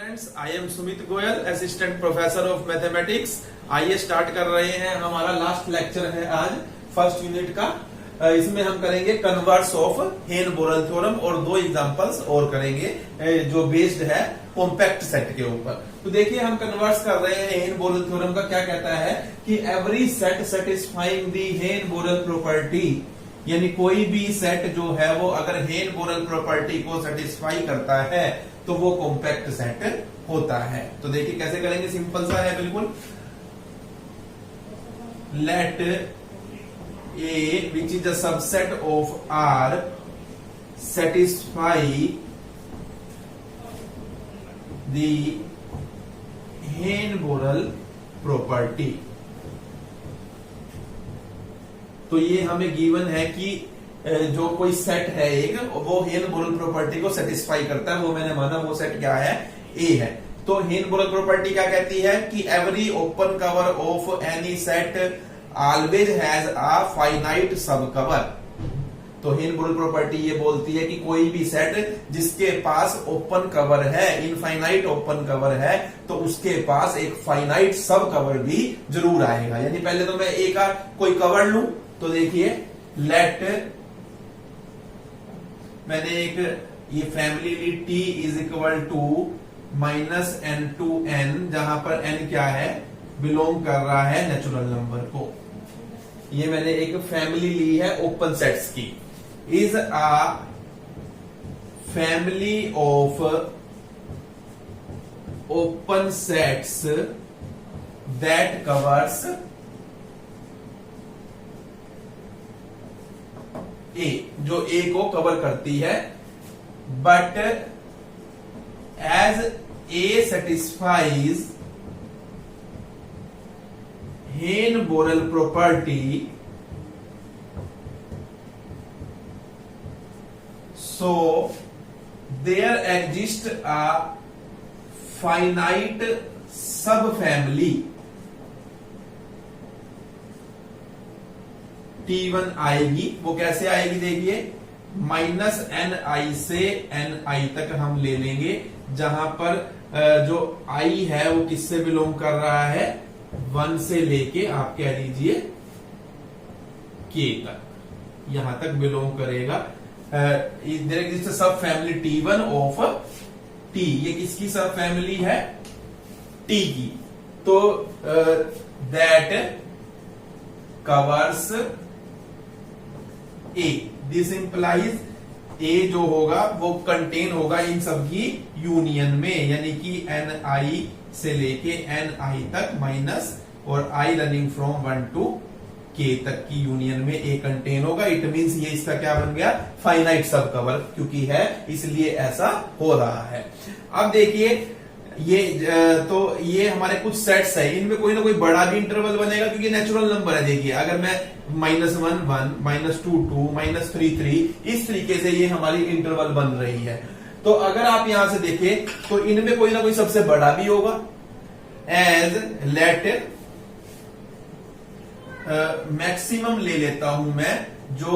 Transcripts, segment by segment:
Friends, I am Sumit Goyal, assistant professor of mathematics. आइए start कर रहे हैं। हमारा लास्ट लेक्चर है आज फर्स्ट यूनिट का। इसमें हम करेंगे कन्वर्स ऑफ हेन-बोरेल थ्योरम और दो एग्जांपल्स और करेंगे जो बेस्ड है कॉम्पैक्ट सेट के ऊपर। तो देखिए, हम कन्वर्स कर रहे हैं हेन-बोरेल थ्योरम का। क्या कहता है कि every set satisfying the Heine Borel property, यानी कोई भी सेट जो है वो अगर हेन-बोरेल प्रॉपर्टी को सेटिस्फाई करता है तो वो कॉम्पैक्ट सेट होता है। तो देखिए कैसे करेंगे, सिंपल सा है बिल्कुल। Let A which is a subset of R satisfy the Heine Borel property. तो ये हमें गिवन है कि जो कोई सेट है एक, वो हेन-बोरेल प्रॉपर्टी को सेटिस्फाई करता है। वो मैंने माना वो सेट क्या है, ए है। तो हेन-बोरेल प्रॉपर्टी क्या कहती है कि every open cover of any set always has a finite sub cover. तो हेन-बोरेल प्रॉपर्टी ये बोलती है कि कोई भी सेट जिसके पास ओपन कवर है, इनफाइनाइट ओपन कवर है, तो उसके पास एक फाइनाइट सब कवर भी जरूर आएगा। यानी पहले तो मैं ए का कोई कवर लूं, तो देखिए लेट, मैंने एक ये फैमिली ली T is equal to minus N to N, जहां पर एन क्या है, बिलोंग कर रहा है नेचुरल नंबर को। ये मैंने एक फैमिली ली है ओपन सेट्स की। Is a family of open sets that covers A, जो ए को कवर करती है, but as A satisfies Heine Borel property, so there exist a finite sub family T1 आएगी। वो कैसे आएगी, देखिए माइनस एन आई से एन आई तक हम ले लेंगे, जहां पर जो आई है वो किससे बिलोंग कर रहा है, 1 से लेके आप कह लीजिए k तक, यहां तक बिलोंग करेगा। There exist sub family T1 of T। ये किसकी सब फैमिली है, T की। तो that covers A, this implies A जो होगा वो कंटेन होगा इन सब की यूनियन में, यानी कि एन आई से लेके एन आई तक माइनस और आई रनिंग फ्रॉम 1 टू के तक की यूनियन में ए कंटेन होगा। इट मींस ये इसका क्या बन गया, फाइनाइट सब कवर, क्योंकि है इसलिए ऐसा हो रहा है। अब देखिए ये तो ये हमारे कुछ सेट्स है, इनमें कोई ना कोई बड़ा भी इंटरवल बनेगा क्योंकि नेचुरल नंबर है। देखिए अगर मैं -1 1, -2 2, -3 3, इस तरीके से ये हमारी इंटरवल बन रही है। तो अगर आप यहां से देखें तो इनमें कोई ना कोई सबसे बड़ा भी होगा। एज लेट मैक्सिमम ले लेता हूं मैं, जो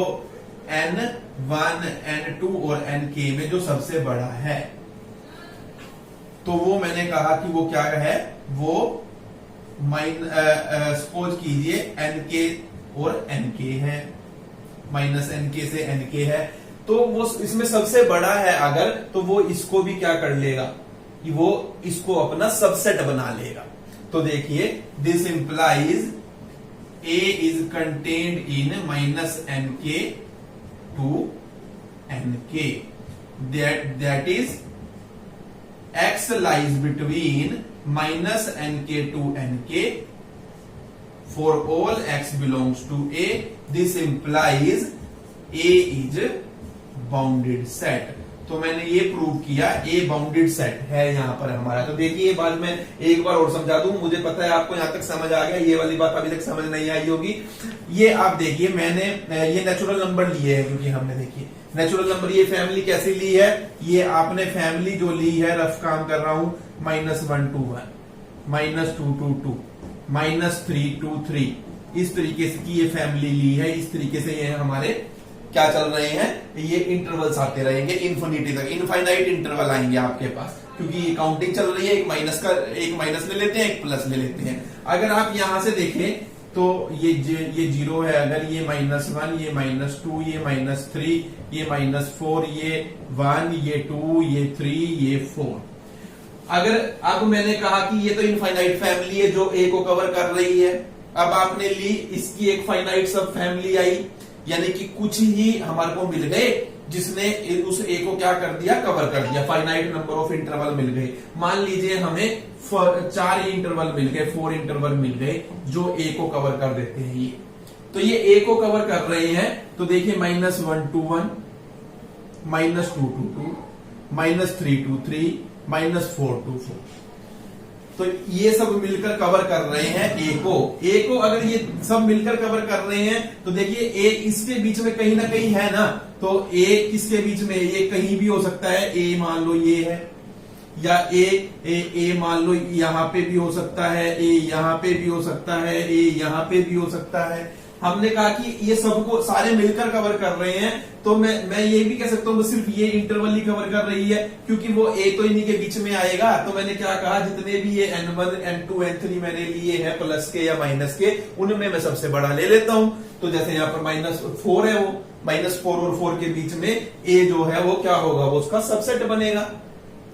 N1 N2 और Nk में जो सबसे बड़ा है, तो वो मैंने कहा कि वो क्या है, वो सपोज कीजिए Nk और Nk है, माइनस Nk से Nk है, तो वो इसमें सबसे बड़ा है अगर, तो वो इसको भी क्या कर लेगा, कि वो इसको अपना सबसेट बना लेगा। तो देखिए this implies A is contained in minus Nk to Nk, that is X lies between minus Nk to Nk for all X belongs to A. This implies A is bounded set. तो मैंने ये prove किया A bounded set है यहां पर हमारा। तो देखिए बाद में एक बार और समझा दूं, मुझे पता है आपको यहां तक समझ आ गया, ये वाली बात अभी तक समझ नहीं आई होगी। ये आप देखिए, मैंने ये नेचुरल नंबर लिए हैं, क्योंकि हमने देखिए नेचुरल नंबर, ये फैमिली कैसी ली है, ये आपने फैमिली जो ली है, रफ काम कर रहा हूं, -1 2 1, -2 2 2, -3 2 3, इस तरीके से की ये फैमिली ली है। इस तरीके से ये हमारे क्या चल रहे हैं, ये इंटरवल्स आते रहेंगे इन्फिनिटी तक, इनफाइनाइट इंटरवल आएंगे आपके पास, क्योंकि ये काउंटिंग चल रही है, एक माइनस ले लेते हैं, एक प्लस ले लेते हैं। अगर आप यहां से देखें तो ये 0 है, अगर ये -1, ये -2, ये -3, ये -4, ये 1, ये 2, ये 3, ये 4। अगर अब मैंने कहा कि ये तो इनफाइनाइट फैमिली है जो ए को कवर कर रही है, अब आपने ली इसकी एक फाइनाइट सब फैमिली आई, यानी कि कुछ ही हमारे को मिल गए जिसने उस ए को क्या कर दिया, कवर कर दिया। फाइनाइट नंबर ऑफ इंटरवल मिल गए। मान लीजिए हमें 4 इंटरवल मिल गए, 4 इंटरवल मिल गए जो ए को कवर कर देते हैं। ये तो ये ए को कवर कर रहे हैं, तो देखिए -1 to 1, -2 to 2, -3 to 3, -4 to 4। तो ये सब मिलकर कवर कर रहे हैं ए को अगर ये सब मिलकर कवर कर रहे हैं तो देखिए ए इसके बीच में कहीं ना कहीं है ना, तो ए किसके बीच में, ये कहीं भी हो सकता है। ए मान लो ये है, या ए मान लो यहां पे भी हो सकता है, ए यहां पे भी हो सकता है, ए यहां पे भी हो सकता है। हमने कहा कि ये सबको सारे मिलकर कवर कर रहे हैं, तो मैं ये भी कह सकता हूं सिर्फ ये इंटरवल ही कवर कर रही है, क्योंकि वो ए तो इन्हीं के बीच में आएगा। तो मैंने क्या कहा, जितने भी ये n1, n2, n3 मैंने लिए हैं प्लस के या माइनस के, उनमें मैं सबसे बड़ा ले लेता हूं। तो जैसे यहाँ पर -4 है, वो -4 और 4 के बीच में ए जो है वो क्या होगा, वो उसका सबसेट बनेगा।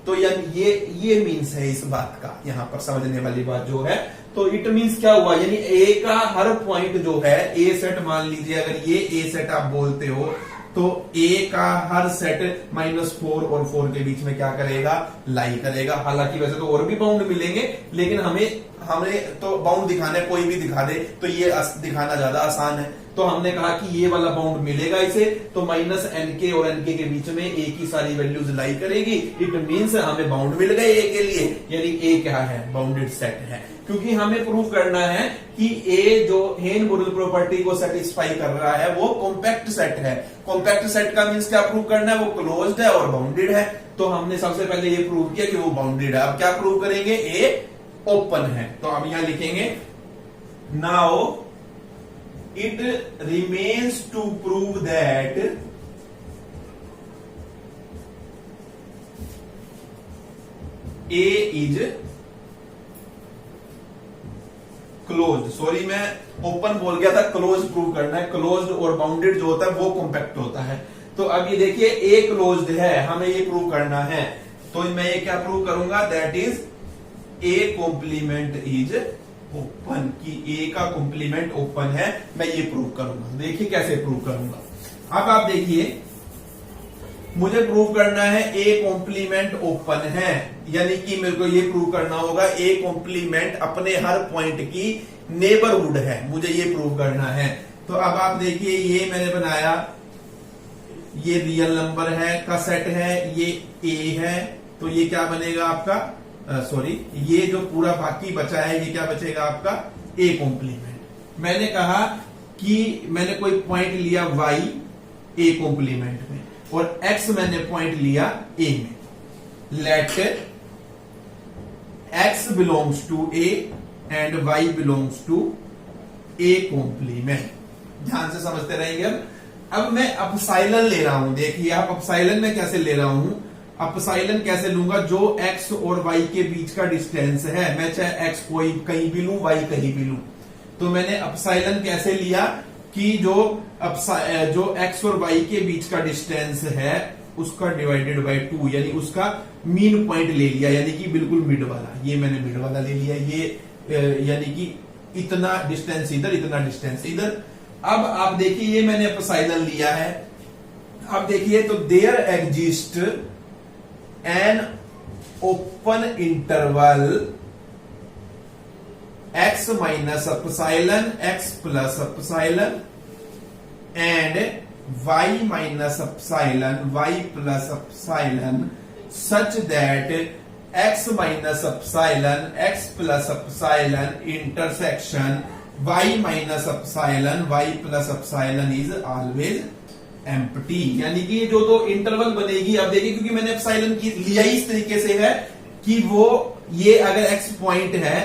तो यानी ये मीन्स है इस बात का, यहां पर समझने वाली बात जो है। तो इट मीन्स क्या हुआ, यानी ए का हर पॉइंट जो है, ए सेट मान लीजिए अगर ये ए सेट आप बोलते हो, तो ए का हर सेट -4 और 4 के बीच में क्या करेगा, लाई करेगा। हालांकि वैसे तो और भी बाउंड मिलेंगे, लेकिन हमें तो बाउंड दिखाने, कोई भी दिखा दे तो ये दिखाना ज्यादा आसान है। तो हमने कहा कि ये वाला बाउंड मिलेगा इसे, तो -nk और nk के बीच में ए की सारी वैल्यूज लाई करेगी। इट मीन्स हमें बाउंड मिल गए ए के लिए, यानी ए क्या है, बाउंडेड सेट है। क्योंकि हमें प्रूव करना है कि ए जो हेन-बोरेल प्रॉपर्टी को सेटिस्फाई कर रहा है वो कॉम्पैक्ट सेट है। कॉम्पैक्ट सेट का मीन्स क्या प्रूव करना है, वो क्लोज्ड है और बाउंडेड है। तो हमने सबसे पहले ये प्रूव किया कि वो बाउंडेड है। अब क्या प्रूव करेंगे, ए ओपन है। तो अब यहां लिखेंगे, now it remains to prove that A is closed। Sorry मैं ओपन बोल गया था, क्लोज प्रूव करना है। क्लोज्ड और बाउंडेड जो होता है वो कॉम्पैक्ट होता है। तो अब ये देखिए ए क्लोज्ड है, हमें ये प्रूव करना है। तो मैं ये क्या प्रूव करूंगा, that is A complement is open, कि ए का कॉम्प्लीमेंट ओपन है। मैं ये प्रूव करूंगा। देखिए कैसे प्रूव करूंगा। अब आप देखिए, मुझे प्रूव करना है ए कॉम्प्लीमेंट ओपन है, यानी कि मेरे को ये प्रूव करना होगा ए कॉम्प्लीमेंट अपने हर पॉइंट की नेबरहुड है, मुझे ये प्रूव करना है। तो अब आप देखिए, ये मैंने बनाया, ये रियल नंबर है का सेट है, ये ए है, तो ये क्या बनेगा आपका, सॉरी ये जो पूरा बाकी बचा है ये क्या बचेगा आपका, ए कॉम्प्लीमेंट। मैंने कहा कि मैंने कोई पॉइंट लिया y ए कॉम्प्लीमेंट में और x मैंने पॉइंट लिया a में। Let x belongs to a and y belongs to a complement. ध्यान से समझते रहेंगे। अब मैं अपसाइलन ले रहा हूं। देखिए आप, अपसाइलन में कैसे ले रहा हूं, अपसाइलन कैसे लूंगा, जो x और y के बीच का डिस्टेंस है, मैं चाहे x कोई कहीं भी लूं, y कहीं भी लूं, तो मैंने अपसाइलन कैसे लिया कि जो x और y के बीच का डिस्टेंस है उसका डिवाइडेड बाय 2, यानी उसका मीन पॉइंट ले लिया, यानी कि बिल्कुल मिड वाला। ये मैंने मिड वाला ले लिया, ये यानी कि इतना डिस्टेंस इधर, इतना डिस्टेंस इधर। अब आप देखिए, ये मैंने अपसाइलन लिया है। अब देखिए, तो there exist an open interval x minus epsilon, x plus epsilon, and y minus epsilon, y plus epsilon, such that x minus epsilon, x plus epsilon intersection y minus epsilon, y plus epsilon is always empty. यानी कि जो तो interval बनेगी, अब देखिए क्योंकि मैंने epsilon की लिया इस तरीके से है कि वो ये अगर एक्स पॉइंट है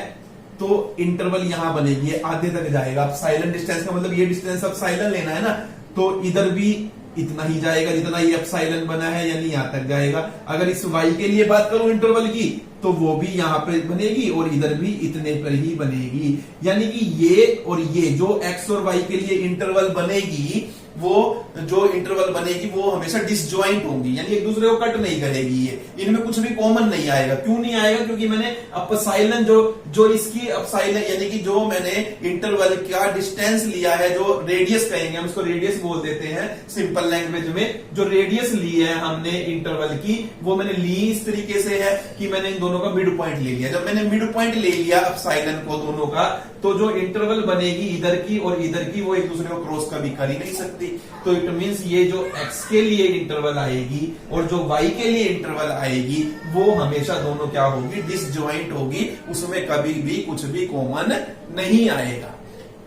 तो इंटरवल यहां बनेगी, आधे तक जाएगा। एप्सिलॉन डिस्टेंस का मतलब ये डिस्टेंस एप्सिलॉन लेना है ना, तो इधर भी इतना ही जाएगा जितना ये एप्सिलॉन बना है, यानी यहां तक जाएगा। अगर इस y के लिए बात करूं इंटरवल की, तो वो भी यहां पर बनेगी और इधर भी इतने पर ही बनेगी। यानी कि ये और ये जो x और y के लिए इंटरवल बनेगी, वो जो इंटरवल बनेगी वो हमेशा डिसजॉइंट होंगी, यानी एक दूसरे को कट नहीं करेगी। ये इनमें कुछ भी कॉमन नहीं आएगा। क्यों नहीं आएगा? क्योंकि मैंने एप्सिलॉन जो इसकी एप्सिलॉन यानी कि जो मैंने इंटरवल का डिस्टेंस लिया है, जो रेडियस कहेंगे हम इसको, रेडियस बोल देते हैं सिंपल लैंग्वेज में, जो रेडियस ली है हमने इंटरवल की, वो मैंने ली इस तरीके से है कि मैंने इन दोनों का मिड पॉइंट ले लिया। जब मैंने मिड पॉइंट ले लिया एप्सिलॉन को दोनों का, तो जो इंटरवल बनेगी इधर की और इधर की, वो एक दूसरे को क्रॉस कभी कर ही नहीं सकती। तो इट मींस ये जो x के लिए इंटरवल आएगी और जो y के लिए इंटरवल आएगी, वो हमेशा दोनों क्या होगी? डिसजॉइंट होगी, उसमें कभी भी कुछ भी कॉमन नहीं आएगा।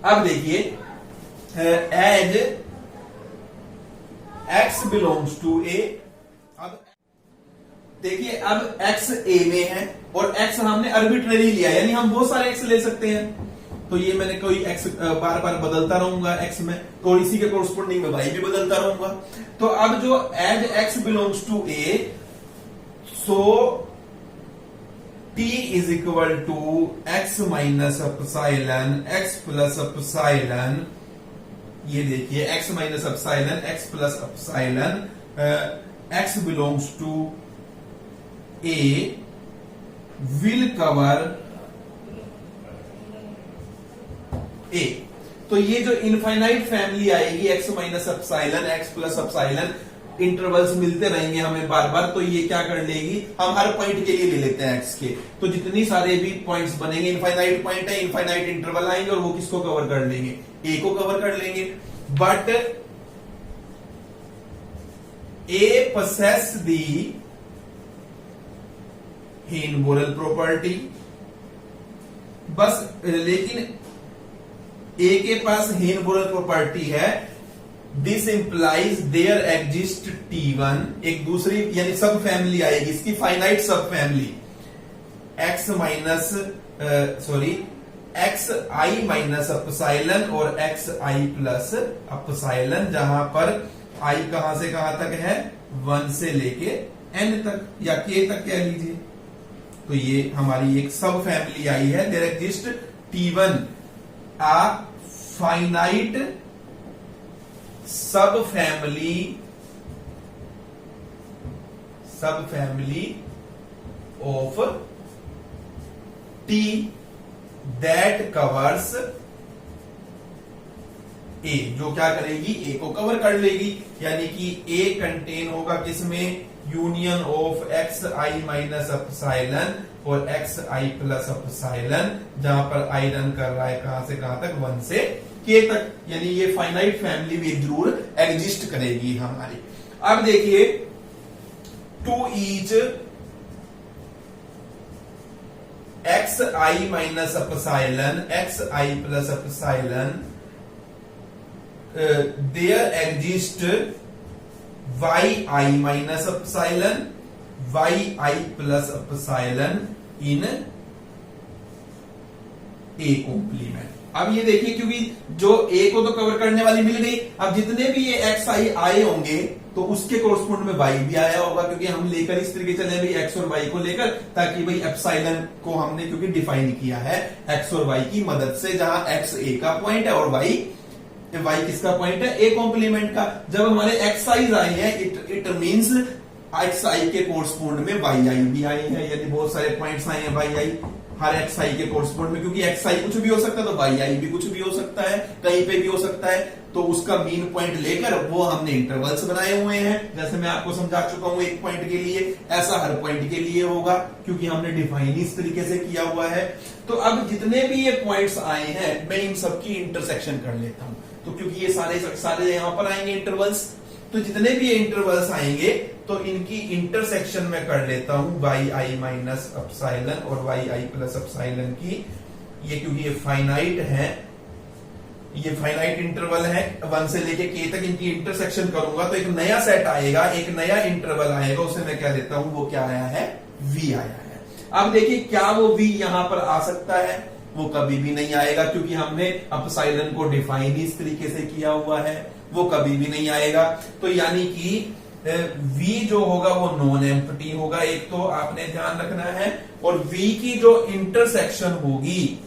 अब देखिए, as x belongs to a, अब देखिए अब x a में है और x हमने आर्बिट्रेरी लिया, यानी हम बहुत सारे x ले सकते हैं। तो ये मैंने कोई x बार बार बदलता रहूंगा x में, और इसी के कोरस्पोंडिंग में y भी बदलता रहूंगा। तो अब जो as x belongs to a, so t is equal to x minus epsilon x plus epsilon, ये देखिए x minus epsilon x plus epsilon, x belongs to a will cover a। तो ये जो इनफाइनाइट फैमिली आएगी x minus epsilon x plus epsilon, intervals मिलते रहेंगे हमें बार बार, तो ये क्या कर लेगी? हम हर पॉइंट के लिए ले लेते हैं x के, तो जितनी सारे भी पॉइंट्स बनेंगे, इनफाइनाइट पॉइंट है, इनफाइनाइट इंटरवल आएंगे और वो किसको कवर कर लेंगे? a को कवर कर लेंगे। But a possess the Heine Borel property, बस लेकिन A के पास हेन-बोरेल प्रॉपर्टी है। This implies there exist T1, एक दूसरी यानी सब फैमिली आएगी इसकी, finite sub family x minus x I minus epsilon और एक्स आई प्लस एप्सिलॉन, जहां पर i कहां से कहां तक है? 1 से लेके n तक या k तक कह लीजिए। तो ये हमारी एक सब फैमिली आई है। There exist T1 a finite subfamily of T that covers A, जो क्या करेगी? A को कवर कर लेगी, यानी कि A कंटेन होगा किसमें? Union of x I minus epsilon और एक्स आई प्लस एप्सिलॉन, जहां पर आई रन कर रहा है कहां से कहां तक? 1 से k तक, यानी ये फाइनाइट फैमिली भी जरूर एग्जिस्ट करेगी हमारी। अब देखिए, to each X I minus epsilon X I plus epsilon, there exist y i minus epsilon y i plus epsilon in a complement. अब ये देखिए, क्योंकि जो a को तो कवर करने वाली मिल गई, अब जितने भी ये x i आए होंगे तो उसके कोरस्पोंड में y भी आया होगा, क्योंकि हम लेकर इस तरीके चले भाई x और y को लेकर, ताकि भाई एप्सिलॉन को हमने क्योंकि डिफाइन किया है x और y की मदद से, जहां x a का पॉइंट है और y किसका पॉइंट है? a कॉम्प्लीमेंट का। जब हमारे x i आए हैं, इट मींस x i के कोरस्पोंड में y i भी आए हैं, यानी बहुत सारे पॉइंट्स आए हैं y i her x i के कोरस्पोंड में, क्योंकि x i कुछ भी हो सकता है तो y i भी कुछ भी हो सकता है, कहीं पे भी हो सकता है। तो उसका मीन पॉइंट लेकर वो हमने इंटरवल्स बनाए हुए हैं, जैसे मैं आपको समझा चुका हूं एक पॉइंट के लिए, ऐसा हर पॉइंट के लिए होगा, क्योंकि हमने डिफाइन इस तरीके से किया हुआ है। तो अब जितने भी ये पॉइंट्स आए हैं, मैं इन सबकी इंटरसेक्शन कर लेता हूं। तो क्योंकि ये सारे यहां पर आएंगे इंटरवल्स, तो जितने भी इंटरवल्स आएंगे तो इनकी इंटरसेक्शन में कर लेता हूं y i माइनस एप्सिलॉन और y i प्लस एप्सिलॉन की। ये क्योंकि ये फाइनाइट है, ये फाइनाइट इंटरवल है, 1 से लेके k तक इनकी इंटरसेक्शन करूंगा तो एक नया सेट आएगा, एक नया इंटरवल आएगा, उसे मैं क्या देता हूं? वो क्या आया है? v आया है। अब देखिए, क्या वो v यहां पर आ सकता है? वो कभी भी नहीं आएगा, क्योंकि हमने एप्सिलॉन को डिफाइन इस तरीके से किया हुआ है। वो कभी भी नहीं आएगा। तो यानी कि V जो होगा वो नॉन एम्प्टी होगा, एक तो आपने ध्यान रखना है। और V की जो इंटरसेक्शन होगी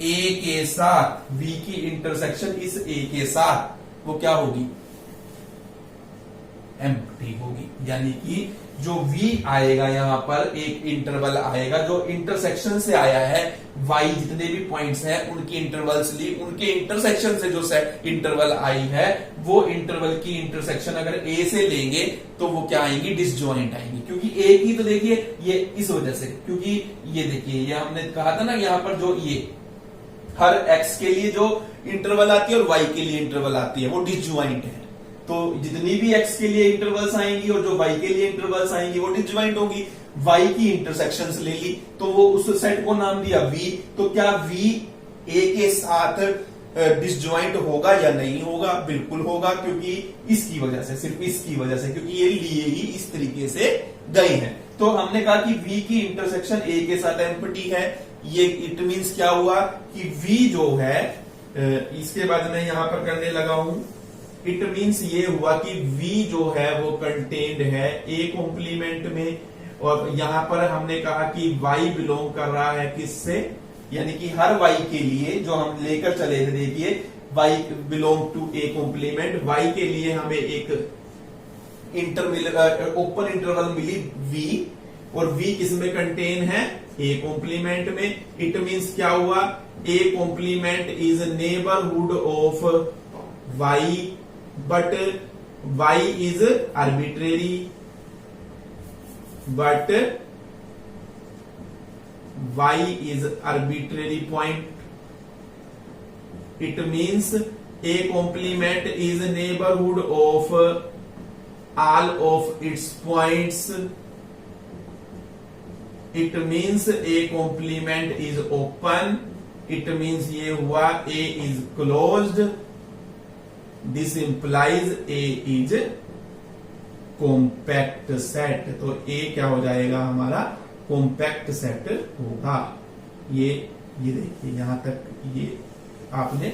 A के साथ, V की इंटरसेक्शन इस A के साथ वो क्या होगी, एम्प्टी होगी। यानी कि जो V आएगा यहां पर एक इंटरवल आएगा जो इंटरसेक्शन से आया है, Y जितने भी पॉइंट्स हैं उनकी इंटरवल्स ली, उनके इंटरसेक्शन से जो सेट इंटरवल आई है वो इंटरवल की इंटरसेक्शन अगर A से लेंगे तो वो क्या आएंगी, डिसजॉइंट आएंगी। क्योंकि A की तो देखिए ये इस वजह से, क्योंकि ये देखिए ये हमने कहा था ना यहां पर जो ये हर X के लिए जो इंटरवल आती है और Y के लिए इंटरवल आती है वो डिसजॉइंट है। तो जितनी भी X के लिए इंटरवल्स आएंगी और जो Y के लिए इंटरवल्स आएंगी वो डिसजॉइंट होगी। Y की इंटरसेक्शंस ले ली तो वो उस सेट को नाम दिया V। तो क्या V A के साथ डिसजॉइंट होगा या नहीं होगा, बिल्कुल होगा, क्योंकि इसकी वजह से, सिर्फ इसकी वजह से, क्योंकि ये लिए ही इस तरीके से गए हैं। तो हमने कहा कि V की इंटरसेक्शन A के साथ एम्प्टी है। ये इट मींस क्या हुआ कि V जो है, इसके बाद मैं यहां पर करने लगा हूं, इट मींस ये हुआ कि V जो है वो कंटेन्ड है A कॉम्प्लीमेंट में। और यहां पर हमने कहा कि Y बिलोंग कर रहा है किससे, यानी कि हर Y के लिए जो हम लेकर चले थे, देखिए Y belong to A complement, Y के लिए हमें एक ओपन इंटरवल मिली V, और V किसमें कंटेन है, A कॉम्प्लीमेंट में। इट मींस क्या हुआ, A complement is neighbourhood of Y, but Y is arbitrary, but Y is arbitrary point. It means A complement is neighborhood of all of its points. It means A complement is open. It means ये हुआ A is closed. This implies A is compact set. तो A क्या हो जाएगा हमारा, compact set होगा। ये देखिए यहां तक ये आपने,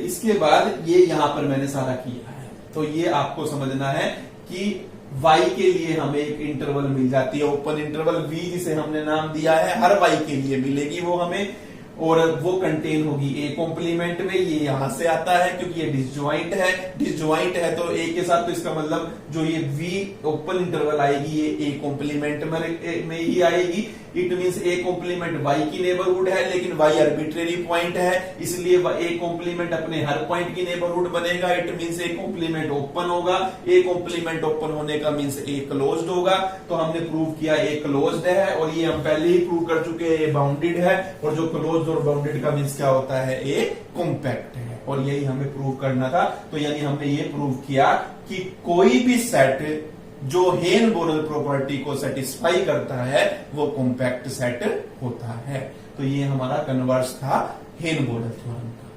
इसके बाद ये यहां पर मैंने सारा किया है। तो ये आपको समझना है कि Y के लिए हमें एक इंटरवल मिल जाती है, ओपन इंटरवल V जिसे हमने नाम दिया है, हर Y के लिए मिलेगी वो हमें, और वो कंटेन होगी A कॉम्प्लीमेंट में। ये यहां से आता है क्योंकि ये डिसजॉइंट है, डिसजॉइंट है तो A के साथ, तो इसका मतलब जो ये V ओपन इंटरवल आएगी ये A कॉम्प्लीमेंट में ही आएगी। It means A complement Y की नेबरहुड है, लेकिन Y आर्बिट्रेरी पॉइंट है, इसलिए A कॉम्प्लीमेंट अपने हर पॉइंट की नेबरहुड बनेगा। It means A complement open होगा, A कॉम्प्लीमेंट ओपन होने का मींस A क्लोज्ड होगा। तो हमने प्रूव किया A क्लोज्ड है, और ये हम पहले ही प्रूव कर चुके हैं A बाउंडेड है, और जो क्लोज्ड और बाउंडेड का मींस क्या होता है, A कॉम्पैक्ट है। और यही हमें प्रूव करना था। तो यानी हमने ये प्रूव किया कि कोई भी सेट जो हेन बोरेल प्रॉपर्टी को सेटिस्फाई करता है वो कॉम्पैक्ट सेट होता है। तो ये हमारा कन्वर्स था हेन बोरेल थ्योरम का।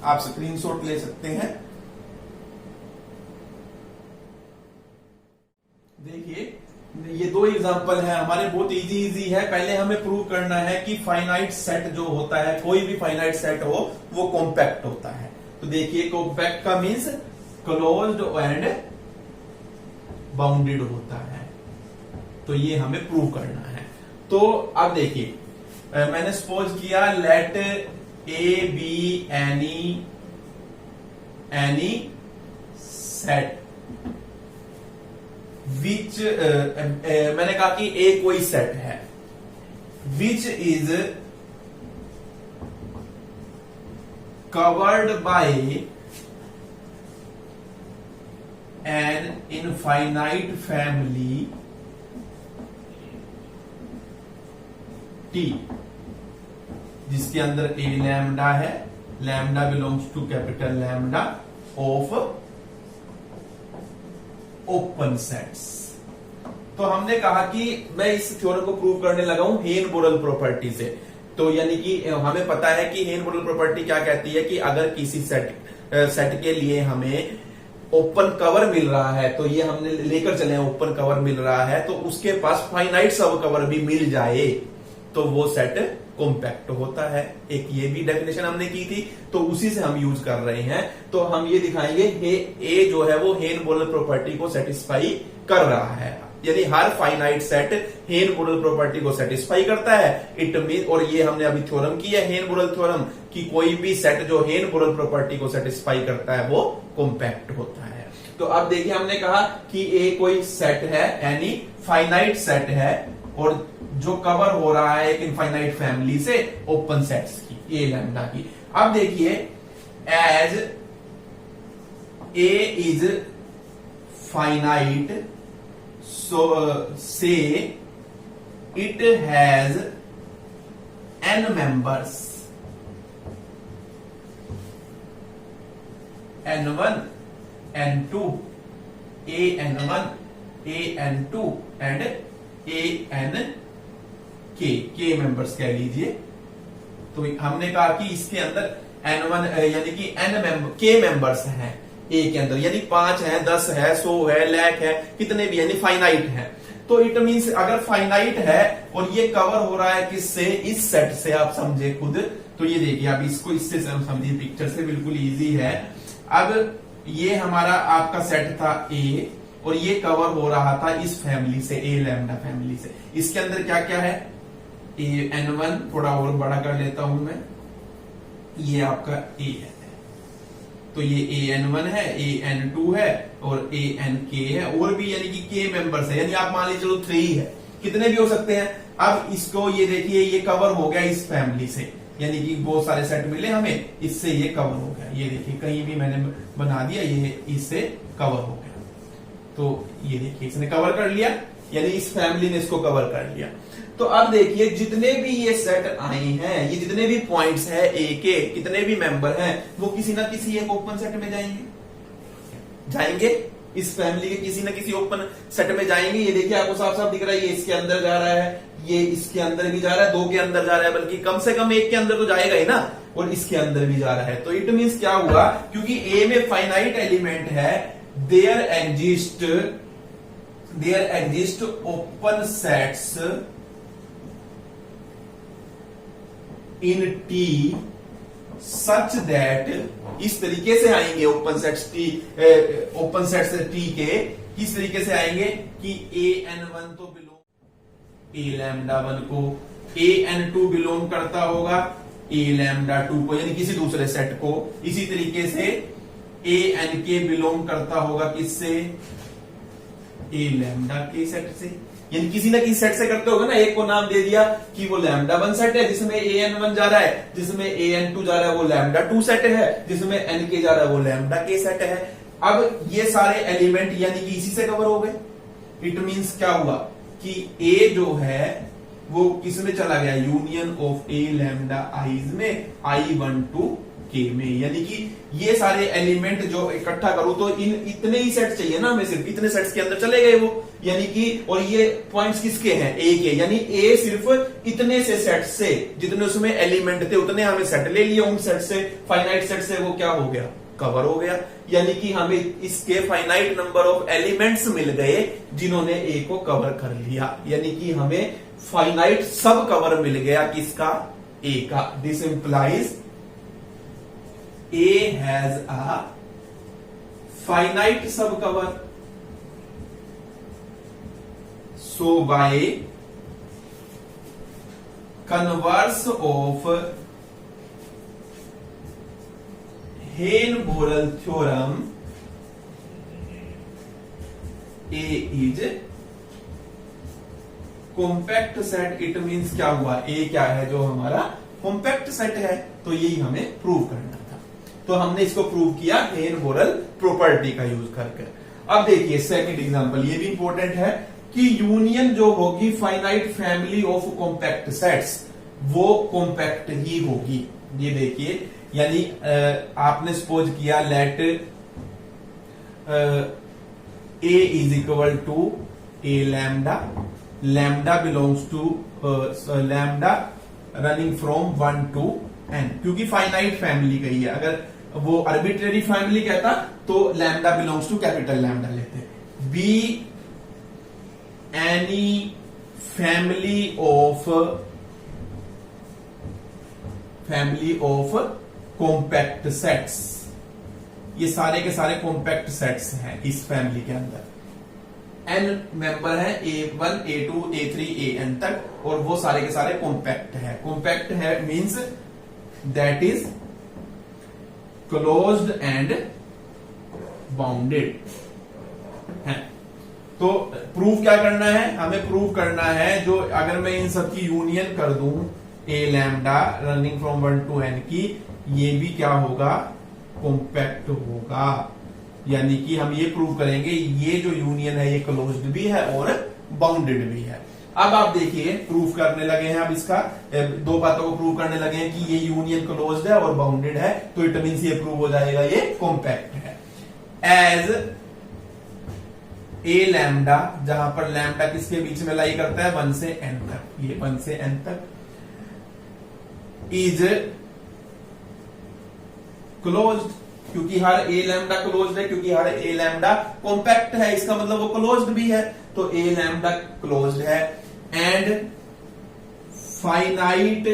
आप स्क्रीनशॉट ले सकते हैं। देखिए ये दो एग्जांपल है हमारे, बहुत इजी है। पहले हमें प्रूव करना है कि फाइनाइट सेट जो होता है, कोई भी फाइनाइट सेट हो वो कॉम्पैक्ट होता है। तो देखिए कॉम्पैक्ट का मीन्स क्लोज्ड एंड बाउंडेड होता है। तो ये हमें प्रूव करना है। तो अब देखिए मैंने सपोज किया let A be any set which, मैंने कहा कि ए कोई सेट है which is covered by an infinite family T, जिसके अंदर ए लैम्डा है, lambda belongs to capital lambda of open sets. तो हमने कहा कि मैं इस थ्योरम को प्रूव करने लगा हूं हेन बोरेल प्रॉपर्टी से। तो यानी कि हमें पता है कि हेन बोरेल प्रॉपर्टी क्या कहती है कि अगर किसी सेट के लिए हमें ओपन कवर मिल रहा है, तो ये हमने लेकर चले ओपन कवर मिल रहा है, तो उसके पास फाइनाइट सब कवर भी मिल जाए तो वो सेट कॉम्पैक्ट होता है। एक ये भी डेफिनेशन हमने की थी, तो उसी से हम यूज कर रहे हैं। तो हम ये दिखाएंगे ए जो है वो हेन-बोरेल प्रॉपर्टी को सेटिस्फाई कर रहा है, यानी हर फाइनाइट सेट हेन-बोरेल प्रॉपर्टी को सेटिस्फाई करता है। इट मीन, और ये हमने अभी थ्योरम किया है हेन-बोरेल थ्योरम, कि कोई भी सेट जो हेन-बोरेल प्रॉपर्टी को सेटिस्फाई करता है वो कॉम्पैक्ट होता है। तो अब देखिए हमने कहा कि ए कोई सेट है, यानी फाइनाइट सेट है, और जो कवर हो रहा है एक इनफाइनाइट फैमिली से ओपन सेट्स की, ए लैम्डा की। अब देखिए, as A is finite, so say it has n members, n1 n2 an1 an2 and k members कह लीजिए। तो हमने कहा कि इसके अंदर n1 यानी कि n k मेंबर्स हैं ए के अंदर, यानी 5 है, 10 है, 100 है, लाख है, कितने भी, यानी फाइनाइट है। तो इट मींस अगर फाइनाइट है और ये कवर हो रहा है किससे, इस सेट से, आप समझे खुद। तो ये देखिए, आप इसको इससे समझिए, पिक्चर से बिल्कुल इजी है। अब ये हमारा आपका सेट था ए, और ये कवर हो रहा था इस फैमिली से, ए लैम्डा फैमिली से। इसके अंदर क्या क्या है, ए n1, थोड़ा और बड़ा कर लेता हूं मैं, ये आपका ए है, तो ये an1 है, an2 है और ank है, और भी यानी कि k मेंबर्स है, यानी आप मान लीजिए चलो 3 है, कितने भी हो सकते हैं। अब इसको ये देखिए, ये कवर हो गया इस फैमिली से, यानी कि बहुत सारे सेट मिले हमें, इससे ये कवर हो गया। ये देखिए, कहीं भी मैंने बना दिया, ये इससे कवर हो गया। तो ये देखिए, इसने कवर कर लिया, यानी इस फैमिली ने इसको कवर कर लिया। तो अब देखिए, जितने भी ये सेट आए हैं, ये जितने भी पॉइंट्स हैं ए के, कितने भी मेंबर हैं, वो किसी ना किसी एक ओपन सेट में जाएंगे, इस फैमिली के किसी ना किसी ओपन सेट में जाएंगे। ये देखिए, आपको साफ साफ दिख रहा है, ये इसके अंदर जा रहा है, ये इसके अंदर भी जा रहा है, 2 के अंदर जा रहा है, बल्कि कम से कम 1 के अंदर तो जाएगा ही ना, और इसके अंदर भी जा रहा है। तो इट मींस क्या हुआ, क्योंकि ए में फाइनाइट एलिमेंट है, there exist open sets in T such that, इस तरीके से आएंगे open sets T, open sets T के किस तरीके से आएंगे कि an1 तो बिलोंग ए लैम्डा 1 को, an2 बिलोंग करता होगा ए लैम्डा 2 को, यानी किसी दूसरे सेट को। इसी तरीके से ank बिलोंग करता होगा किससे, ए लैम्डा के सेट से, यानी किसी ना किसी सेट से करते होगा ना। एक को नाम दे दिया कि वो लैम्डा 1 सेट है, जिसमें an1 जा रहा है, जिसमें an2 जा रहा है वो लैम्डा 2 सेट है, जिसमें nk जा रहा है वो लैम्डा k सेट है। अब ये सारे एलिमेंट यानी कि इसी से कवर हो गए। इट मींस क्या हुआ कि ए जो है वो किसमें चला गया, union of A lambda eyes में, I1 to k में, यानी कि ये सारे एलिमेंट जो इकट्ठा करूं तो इतने ही सेट चाहिए ना हमें, सिर्फ इतने सेट्स के अंदर चले गए वो, यानी कि, और ये पॉइंट्स किसके हैं, ए के, यानी ए सिर्फ इतने से सेट से, जितने उसमें एलिमेंट थे उतने हमें सेट ले लिए, उन सेट से, फाइनाइट सेट से वो क्या हो गया, कवर हो गया। यानी कि हमें इसके फाइनाइट नंबर ऑफ एलिमेंट्स मिल गए जिन्होंने ए को कवर कर लिया, यानी कि हमें फाइनाइट सब कवर मिल गया किसका, ए का। This implies A has a finite sub cover, so by converse of Heine Borel theorem, A is compact set. It means क्या हुआ, ए क्या है, जो हमारा कॉम्पैक्ट सेट है। तो यही हमें प्रूव करना था, तो हमने इसको प्रूव किया हेन-बोरेल प्रॉपर्टी का यूज करके। अब देखिए सेकंड एग्जांपल, ये भी इंपॉर्टेंट है कि यूनियन जो होगी finite family of compact sets, वो कॉम्पैक्ट ही होगी। ये देखिए, यानी आपने सपोज किया let A is equal to A lambda, lambda belongs to lambda running from 1 to n, क्योंकि फाइनाइट फैमिली का ही है। अगर वो आर्बिट्रेरी फैमिली कहता तो lambda belongs to capital lambda लेते। Be any family of family of compact sets. ये सारे के सारे कॉम्पैक्ट सेट्स हैं इस फैमिली के अंदर। एन मेंबर है, A1 A2 A3 AN तक, और वो सारे के सारे कॉम्पैक्ट है। कॉम्पैक्ट है means that is closed end bounded है। तो प्रूफ क्या करना है, हमें प्रूफ करना है जो अगर मैं इन सब की यूनियन कर दूं A lambda running from 1 to n की, ये भी क्या होगा, कॉम्पैक्ट होगा। यानी कि हम ये प्रूव करेंगे ये जो यूनियन है ये क्लोज्ड भी है और बाउंडेड भी है। अब आप देखिए प्रूफ करने लगे हैं, अब इसका दो बातों को प्रूव करने लगे हैं कि ये यूनियन क्लोज्ड है और बाउंडेड है, तो इट मींस ये प्रूव हो जाएगा ये कॉम्पैक्ट है। एज A लैम्डा, जहां पर लैम्डा किसके बीच में लाई करता है, 1 से n तक, ये 1 से n तक, इज क्लोज्ड, क्योंकि हर A लैम्डा क्लोज्ड है, क्योंकि हर A लैम्डा कॉम्पैक्ट है, इसका मतलब वो क्लोज्ड भी है, तो A लैम्डा क्लोज्ड है। And finite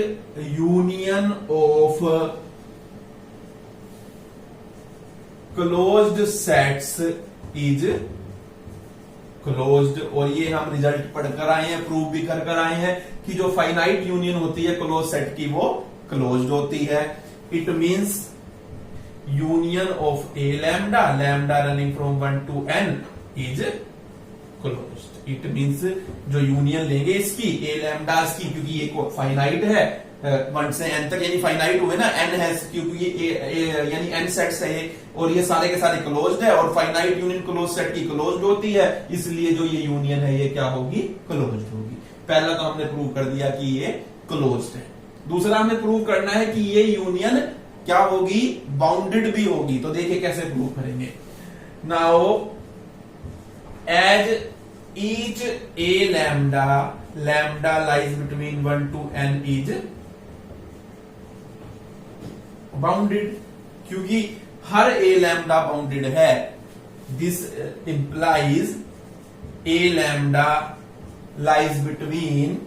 union of closed sets is closed. और ये हम रिजल्ट पढ़कर आए हैं, प्रूव भी कर आए हैं कि जो फाइनाइट यूनियन होती है क्लोज सेट की वो क्लोज्ड होती है। It means union of A lambda, lambda running from 1 to n is closed. It means जो यूनियन लेंगे इसकी A लैम्डास की, क्योंकि ये फाइनाइट है 1 से n तक, यानी फाइनाइट हुए ना, n है क्योंकि ये यानी n सेट्स है ये, और ये सारे के सारे क्लोज्ड है, और फाइनाइट यूनियन क्लोज सेट की क्लोज्ड होती है, इसलिए जो ये यूनियन है ये क्या होगी, क्लोज्ड होगी। पहला तो हमने प्रूव कर दिया कि ये क्लोज्ड है। दूसरा हमें प्रूव करना है कि ये यूनियन क्या होगी, बाउंडेड भी होगी। तो देखिए कैसे प्रूव करेंगे। Now as each A lambda, lambda lies between 1 to n is bounded, क्योंकि हर A लैम्डा बाउंडेड है, this implies A lambda lies between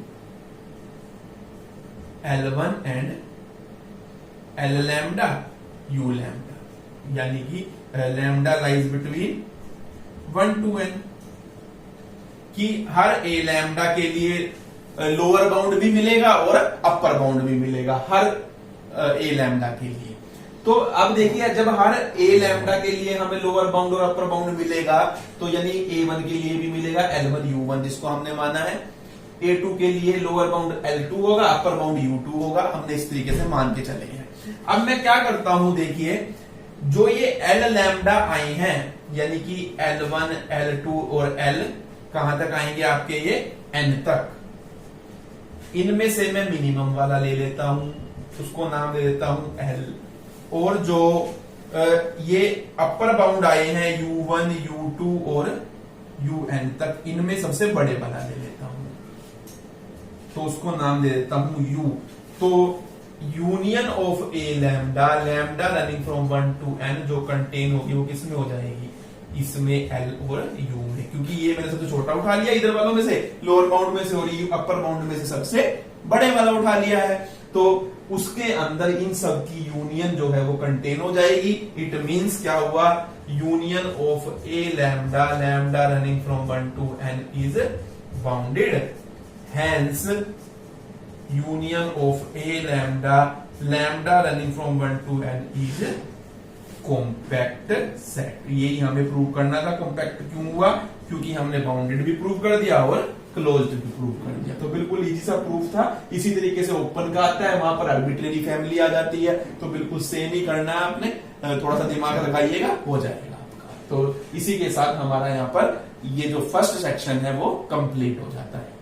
L1 and L lambda U lambda, यानी कि lambda lies between 1 to n, कि हर A lambda के लिए lower bound भी मिलेगा और अपर बाउंड भी मिलेगा हर A लैम्डा के लिए। तो अब देखिए जब हर A लैम्डा के लिए हमें लोअर बाउंड और अपर बाउंड मिलेगा, तो यानी A1 के लिए भी मिलेगा L1 U1 जिसको हमने माना है, A2 के लिए लोअर बाउंड L2 होगा, अपर बाउंड U2 होगा, हमने इस तरीके से मान के चले हैं। अब मैं क्या करता हूं, देखिए जो ये L लैम्डा आए हैं, यानी कि L1 L2 और L कहां तक आएंगे आपके, ये n तक, इनमें से मैं मिनिमम वाला ले लेता हूं, उसको नाम दे देता हूं L, और जो ये अपर बाउंड आए हैं U1 U2 और UN तक, इनमें सबसे बड़े वाला ले लेता हूं, तो उसको नाम दे देता हूं U। तो union of A lambda, lambda running from 1 to n जो कंटेन होगी वो किसमें हो जाएगी, इसमें L और U में, क्योंकि ये मैंने सबसे छोटा उठा लिया इधर वालों में से, लोअर बाउंड में से, और ये अपर बाउंड में से सबसे बड़े वाला उठा लिया है, तो उसके अंदर इन सब की यूनियन जो है वो कंटेन हो जाएगी। इट मींस क्या हुआ, union of A lambda, lambda running from 1 to n is bounded, hence union of A lambda, lambda running from 1 to n is compact set. यही हमें प्रूव करना था। कॉम्पैक्ट क्यों हुआ, क्योंकि हमने बाउंडेड भी प्रूव कर दिया और क्लोज्ड भी प्रूव कर दिया, तो बिल्कुल इजी सा प्रूफ था। इसी तरीके से ओपन का आता है, वहां पर आर्बिट्रेरी फैमिली आ जाती है, तो बिल्कुल सेम ही करना है आपने, थोड़ा सा दिमाग लगाइएगा हो जाएगा आपका। तो इसी के साथ हमारा यहाँ पर ये जो फर्स्ट सेक्शन है वो कंप्लीट हो जाता है।